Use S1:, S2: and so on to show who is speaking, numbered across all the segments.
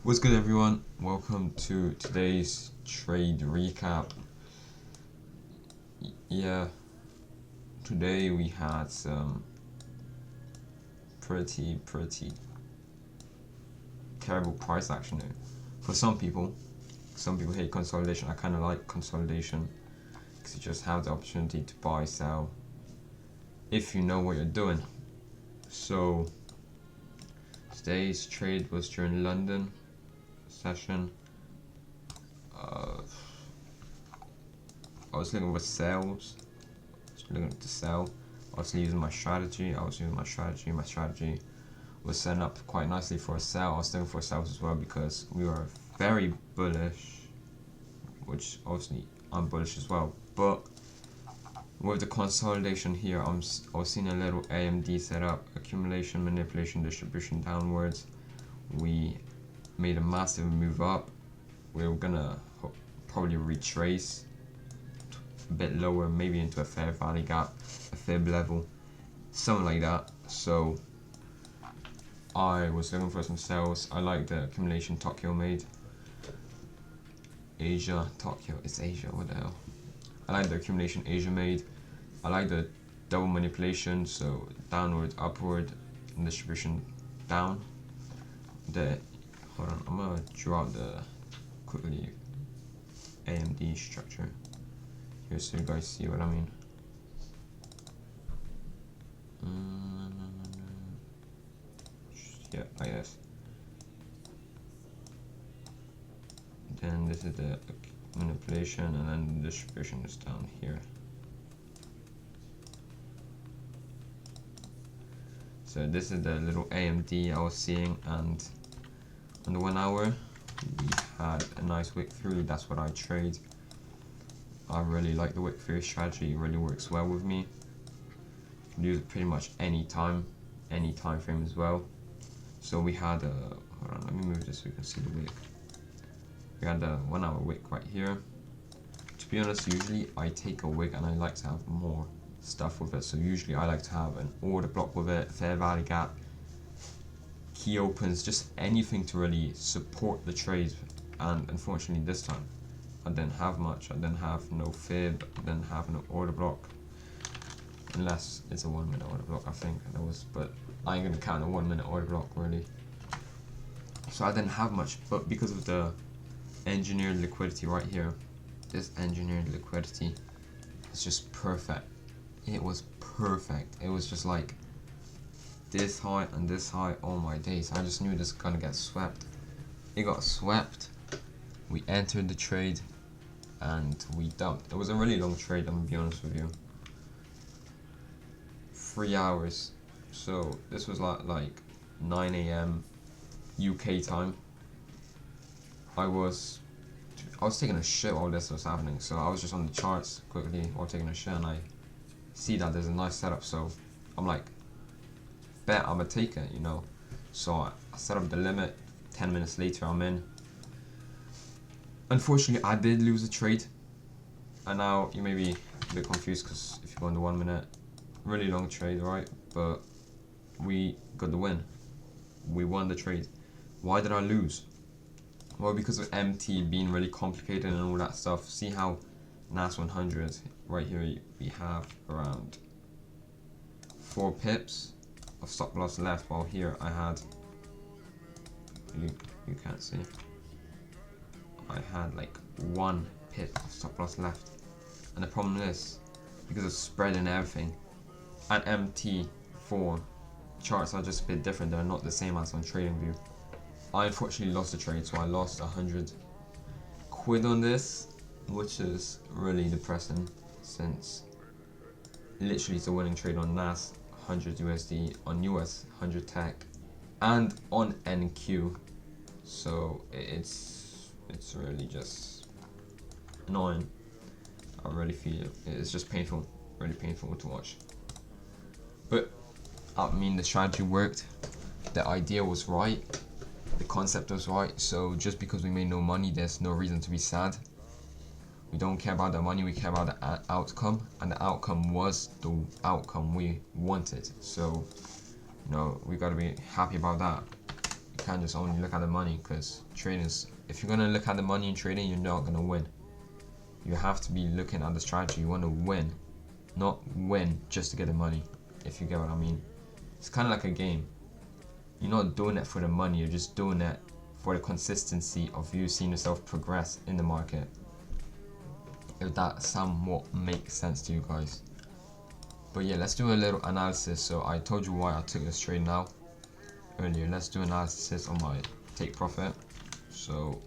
S1: What's good, everyone? Welcome to today's trade recap. Yeah, today we had some pretty terrible price action there. For some people hate consolidation. I kind of like consolidation because you just have the opportunity to buy, sell if you know what you're doing. So today's trade was during London session. I was looking for sales. Looking to sell. I was using my strategy. My strategy was set up quite nicely for a sell. I was looking for sales as well because we were very bullish, which obviously I'm bullish as well. But with the consolidation here, I was seeing a little AMD set up, accumulation, manipulation, distribution downwards. We made a massive move up. We were gonna probably retrace a bit lower, maybe into a fair value gap, a fib level, something like that. So I was looking for some sales. I like the accumulation Tokyo made. Tokyo, it's Asia, what the hell. I like the accumulation Asia made. I like the double manipulation, so downward, upward, and distribution down. Hold on, I'm gonna draw the quickly AMD structure here so you guys see what I mean. Yeah, like this. Then this is the manipulation, and then the distribution is down here. So this is the little AMD I was seeing, and on the 1 hour we had a nice wick through. That's what I trade. I really like the wick through strategy. It really works well with me. You can use it pretty much any time frame as well. So we had a, hold on, let me move this so you can see the wick. We had a 1 hour wick right here. To be honest, usually I take a wick and I like to have more stuff with it. So usually I like to have an order block with it, fair value gap, key opens, just anything to really support the trade. And unfortunately this time I didn't have much. I didn't have no fib, I didn't have no order block, unless it's a 1 minute order block. I think that was, but I ain't gonna count a 1 minute order block really. So I didn't have much, but because of the engineered liquidity right here, this engineered liquidity is just perfect. It was perfect. It was just like this high and this high. Oh my days, I just knew this was gonna get swept. It got swept. We entered the trade and we dumped. It was a really long trade, I'm gonna be honest with you. 3 hours. So this was like 9 a.m. UK time. I was taking a shit while this was happening, so I was just on the charts quickly while taking a shit, and I see that there's a nice setup, so I'm like, bet I'm gonna take it, you know. So I set up the limit. 10 minutes later I'm in. Unfortunately I did lose a trade, and now you may be a bit confused because if you go in the 1 minute, really long trade, right? But we got the win. We won the trade. Why did I lose? Well, because of MT being really complicated and all that stuff. See how NAS 100 right here we have around 4 pips of stop loss left, while here I had, you can't see, I had like 1 pip of stop loss left. And the problem is, because of spread and everything, at MT4 charts are just a bit different. They're not the same as on TradingView. I unfortunately lost the trade, so I lost 100 quid on this, which is really depressing since literally it's a winning trade on NAS 100 USD, on US 100 Tech, and on NQ. So it's really just annoying. I really feel it. It's just painful, really painful to watch. But I mean, the strategy worked, the idea was right, the concept was right. So just because we made no money, there's no reason to be sad. We don't care about the money, we care about the outcome, and the outcome was the outcome we wanted. So, you know, we gotta be happy about that. can't just only look at the money, because trading is, if you're gonna look at the money in trading, you're not gonna win. You have to be looking at the strategy. You want to win, not win just to get the money, if you get what I mean. It's kind of like a game. You're not doing it for the money, you're just doing it for the consistency of you seeing yourself progress in the market. If that somewhat makes sense to you guys. But yeah, let's do a little analysis. So I told you why I took this trade now earlier. Let's do analysis on my take profit. So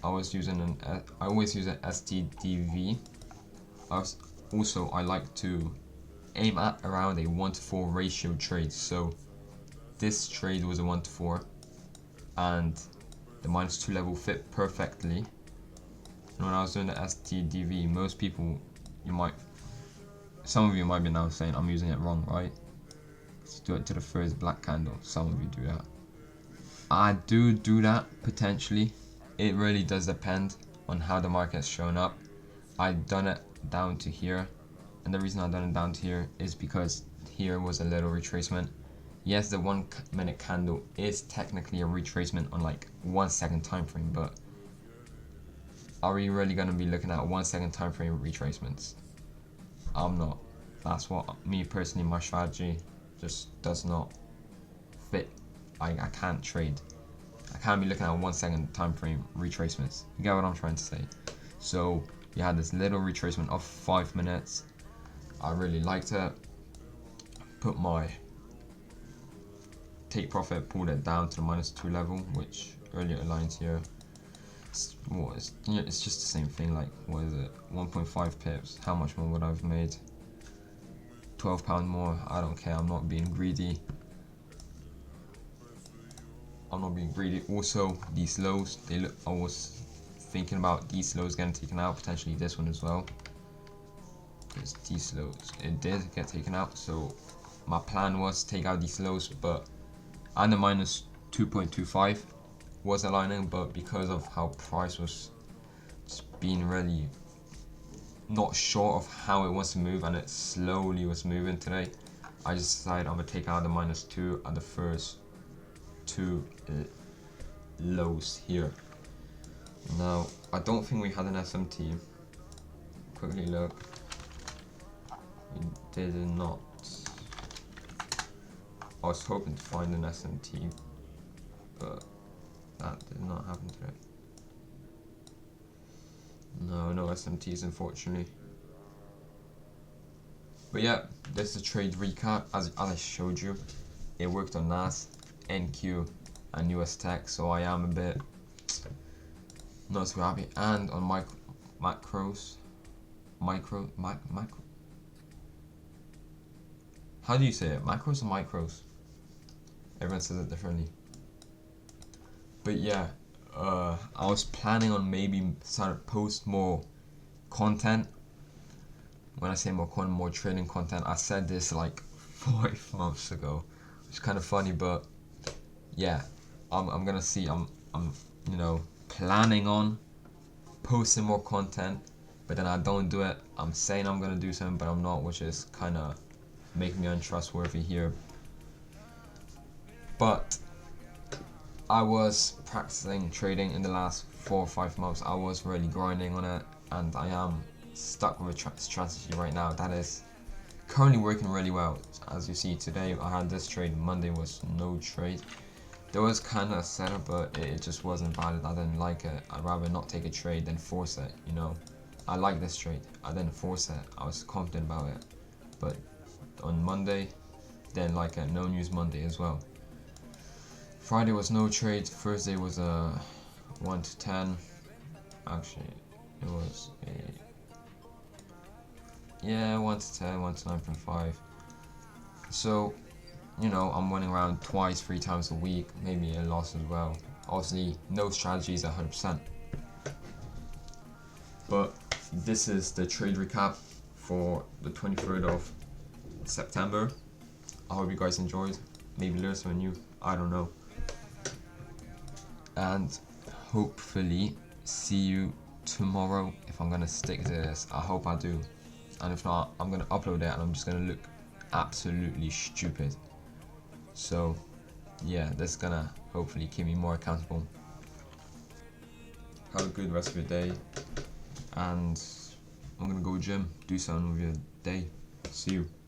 S1: I always use an STDV. Also, I like to aim at around a 1-to-4 ratio trade. So this trade was a 1-to-4, and the -2 level fit perfectly. And when I was doing the STDV, most people, some of you might be now saying I'm using it wrong, right? Let's do it to the first black candle. Some of you do that. I do that potentially. It really does depend on how the market's shown up. I've done it down to here, and the reason I've done it down to here is because here was a little retracement. Yes, the 1 minute candle is technically a retracement on like 1 second time frame, but are we really gonna be looking at 1 second time frame retracements? I'm not. That's what me personally, my strategy just does not fit. I can't trade. I can't be looking at 1 second time frame retracements. You get what I'm trying to say? So you had this little retracement of 5 minutes. I really liked it. Put my take profit, pulled it down to the -2 level, which earlier aligned here. It's just the same thing. Like, what is it? 1.5 pips. How much more would I have made? £12 more. I don't care. I'm not being greedy. Also, these lows, I was thinking about these lows getting taken out, potentially this one as well. Because these lows, it did get taken out. So my plan was to take out these lows, but and the -2.25 was aligning, but because of how price was just being really not sure of how it wants to move, and it slowly was moving today, I just decided I'm gonna take out the -2 at the first 2 lows here. Now I don't think we had an SMT. Quickly look. We did not. I was hoping to find an SMT, but that did not happen today. No SMTs, unfortunately. But yeah, this is a trade recap. As I showed you, it worked on NAS, NQ, and US Tech, so I am a bit not too happy. And on macros. How do you say it? Macros or micros? Everyone says it differently. But yeah, I was planning on maybe start to post more content. When I say more trading content, I said this like 5 months ago. It's kind of funny, but yeah, I'm gonna see. I'm planning on posting more content, but then I don't do it. I'm saying I'm gonna do something, but I'm not, which is kind of making me untrustworthy here. But I was practicing trading in the last 4 or 5 months. I was really grinding on it, and I am stuck with a strategy right now that is currently working really well. As you see, today I had this trade. Monday was no trade. There was kind of a setup, but it just wasn't valid. I didn't like it. I'd rather not take a trade than force it, you know. I like this trade. I didn't force it. I was confident about it. But on Monday, didn't like it. No news Monday as well. Friday was no trade. Thursday was a 1 to 10. Actually, it was a 1 to 10, 1 to 9.5. So, I'm winning around twice, 3 times a week, maybe a loss as well. Obviously, no strategy is 100%. But this is the trade recap for the 23rd of September. I hope you guys enjoyed. Maybe learn something new. I don't know. And hopefully see you tomorrow if I'm gonna stick to this. I hope I do. And if not, I'm gonna upload it and I'm just gonna look absolutely stupid. So yeah, that's gonna hopefully keep me more accountable. Have a good rest of your day, and I'm gonna go gym, do something with your day. See you.